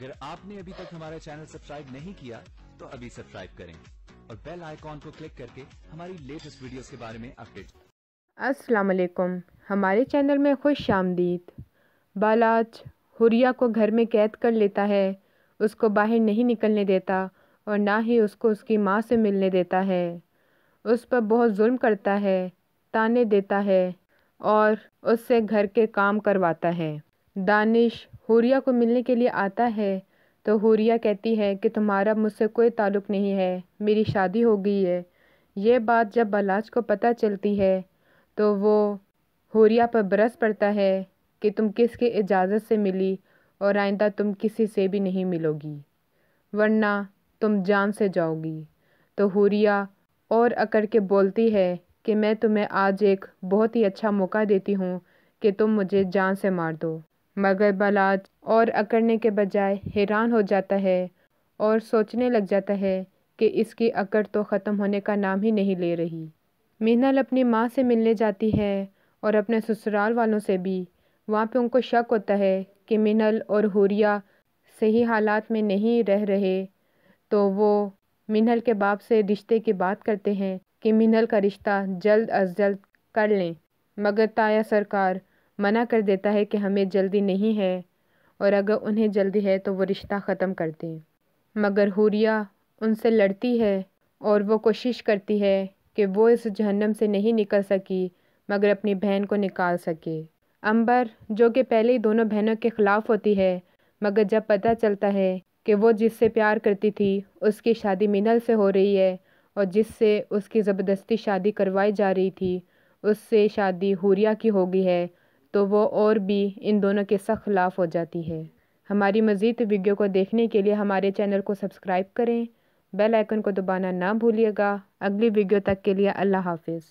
अगर आपने अभी तक हमारा चैनल सब्सक्राइब नहीं किया तो अभी सब्सक्राइब करें और बेल आइकॉन को क्लिक करके हमारी लेटेस्ट वीडियोस के बारे में अपडेट। अस्सलाम वालेकुम, हमारे चैनल में खुश आमदीद। बालाज हुरिया को घर में कैद कर लेता है, उसको बाहर नहीं निकलने देता और ना ही उसको उसकी माँ से मिलने देता है। उस पर बहुत जुल्म करता है, ताने देता है और उससे घर के काम करवाता है। दानिश हुरिया को मिलने के लिए आता है तो हुरिया कहती है कि तुम्हारा मुझसे कोई ताल्लुक़ नहीं है, मेरी शादी हो गई है। ये बात जब बालाज को पता चलती है तो वो हुरिया पर बरस पड़ता है कि तुम किसकी इजाज़त से मिली और आइंदा तुम किसी से भी नहीं मिलोगी, वरना तुम जान से जाओगी। तो हुरिया और अकड़ के बोलती है कि मैं तुम्हें आज एक बहुत ही अच्छा मौका देती हूँ कि तुम मुझे जान से मार दो। मगर बालाज और अकड़ने के बजाय हैरान हो जाता है और सोचने लग जाता है कि इसकी अकड़ तो ख़त्म होने का नाम ही नहीं ले रही। मीनल अपनी माँ से मिलने जाती है और अपने ससुराल वालों से भी। वहाँ पे उनको शक होता है कि मीनल और हुरिया सही हालात में नहीं रह रहे, तो वो मीनल के बाप से रिश्ते की बात करते हैं कि मीनल का रिश्ता जल्द अज जल्द कर लें। मगर ताया सरकार मना कर देता है कि हमें जल्दी नहीं है और अगर उन्हें जल्दी है तो वो रिश्ता ख़त्म कर दें। मगर हुरिया उनसे लड़ती है और वो कोशिश करती है कि वो इस जहन्नम से नहीं निकल सकी मगर अपनी बहन को निकाल सके। अंबर जो कि पहले ही दोनों बहनों के ख़िलाफ़ होती है, मगर जब पता चलता है कि वो जिससे प्यार करती थी उसकी शादी मीनल से हो रही है और जिससे उसकी ज़बरदस्ती शादी करवाई जा रही थी उससे शादी हुरिया की हो गई है, तो वो और भी इन दोनों के सख्त ख़िलाफ़ हो जाती है। हमारी मज़ीद वीडियो को देखने के लिए हमारे चैनल को सब्सक्राइब करें, बेल आइकन को दबाना ना भूलिएगा। अगली वीडियो तक के लिए अल्लाह हाफ़िज़।